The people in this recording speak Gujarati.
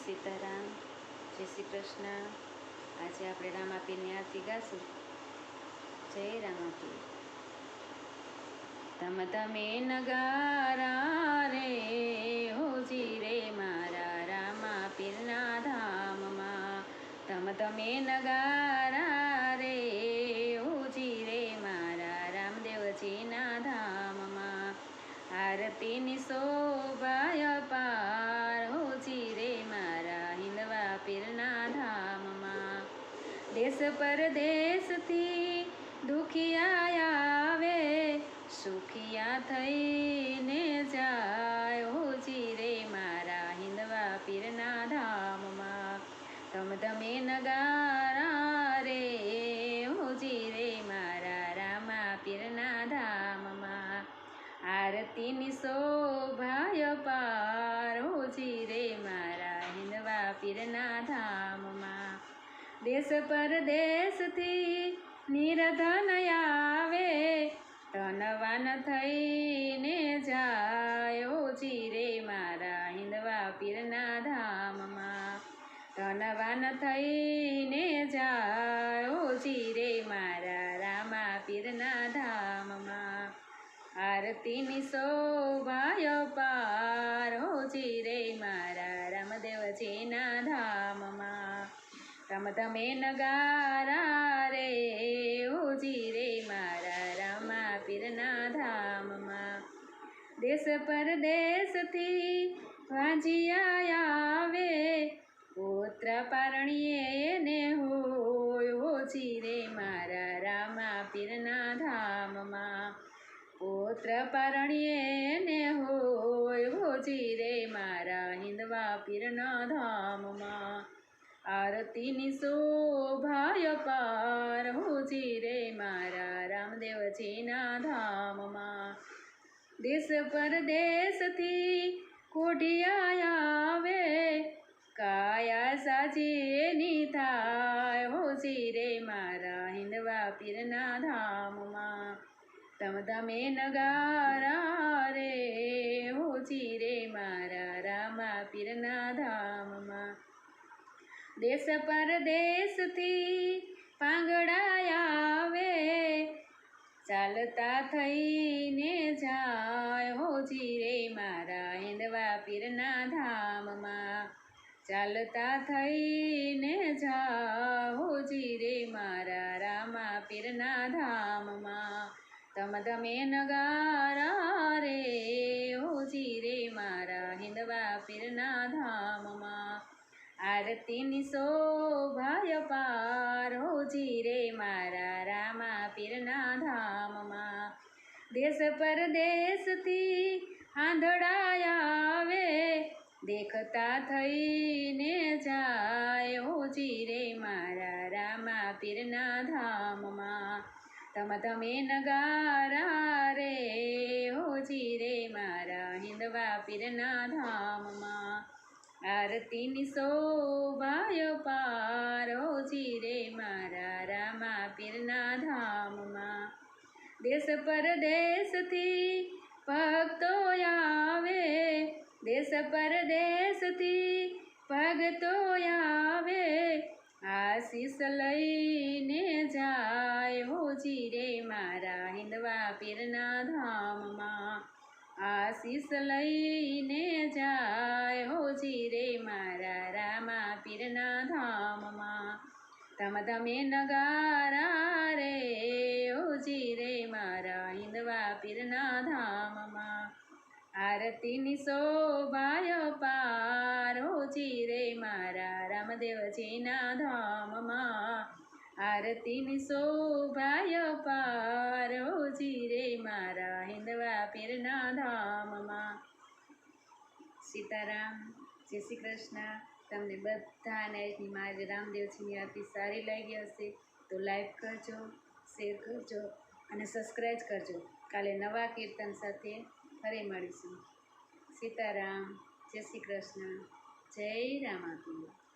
સીતારામ, જય શ્રી કૃષ્ણ। આજે આપણે રામાપીરની આરતી ગાશું। જય રામાપીર। તમ તમે નગારા રે હોજી રે મારા રામાપીરના ધામમાં। તમ તમે નગારા રે હોજી રે મારા રામદેવજીના ધામમાં। આરતીની શોભાય પાર હોજી રે મારા હિંદવા પીરના ધામમાં। દેશ પરદેશથી દુખિયા આવે સુખિયા થઈને જાય હોજી રે મારા હિંદવા પીરના ધામમાં। તમ તમે નગારા રે હોજી રે મારા રામા પીરના ધામમાં। આરતીની શોભાય પાર હોજી રે મારા હિંદવા પીરના ધામમાં। દેશ પરદેશથી નિર્ધન આવે ધનવાન થઈને જાય હોજી રે મારા હિંદવા પીરના ધામમાં। ધનવાન થઈને જાય હોજી રે મારા રામા પીરના ધામમાં। આરતીની શોભાય પાર હોજી રે મારા રામદેવજીના ધામમાં। તમ તમે નગારા રે હોજી રે મારા રામા પીરના ધામમાં। દેશ પરદેશથી વાંજિયા આવે પુત્ર પારણીએ ને હોય હોજી રે મારા રામા પીરના ધામમાં। પુત્ર પારણીએ ને હોય હોજી રે મારા હિંદવા પીરના ધામમાં। આરતીની શોભાય પાર હોજી રે મારા રામદેવજીના ધામમાં। દેશ પરદેશથી કોઢિયા આવે કાયા સાજીની થાય હોજી રે મારા હિંદવા પીરના ધામમાં। તમ તમે નગારા રે હોજી રે મારા રામા પીરના ધામમાં। દેશ પરદેશથી પાંગડા આવે ચાલતા થઈને જાય હોજી રે મારા હિંદવા પીરના ધામમાં। ચાલતા થઈને જા હોજી રે મારા રામા પીરના ધામમાં। તમ તમે નગારા રે હોજી રે મારા હિંદવા પીરના ધામમાં। આરતીની શોભાય પાર હોજી રે મારા રામા પીરના ધામમાં। દેશ પરદેશથી આંધળા આવે દેખતા થઈને જાય હોજી રે મારા રામા પીરના ધામમાં। તમ તમે નગારા રે હોજી રે મારા હિંદવા પીરના ધામમાં। આરતીની શોભાય પાર હોજી રે મારા રામા પીરના ધામમાં। દેશ પરદેશથી ભક્તો આવે દેશ પરદેશથી ભક્તો આવે આશીષ લઈને જાય હોજી રે મારા હિંદવા પીરના ધામમાં। આશીષ લઈને જાય હોજી રે મારા રામા પીરના ધામમાં। તમ તમે નગારા રે હોજી રે મારા હિંદવા પીરના ધામમાં। આરતીની શોભાય પાર હોજી રે મારા રામદેવજીના ધામમાં। આરતીની શોભાય પાર હોજી રે મારા હિંદવા પીરના ધામમાં। સીતારામ, જય શ્રી કૃષ્ણ। તમને બધાને આજની મારી રામદેવજીની આરતી સારી લાગી હશે તો લાઈક કરજો, શેર કરજો અને સબસ્ક્રાઈબ કરજો। કાલે નવા કીર્તન સાથે ફરી મળીશું। સીતારામ, જય શ્રી કૃષ્ણ, જય રામાપીર।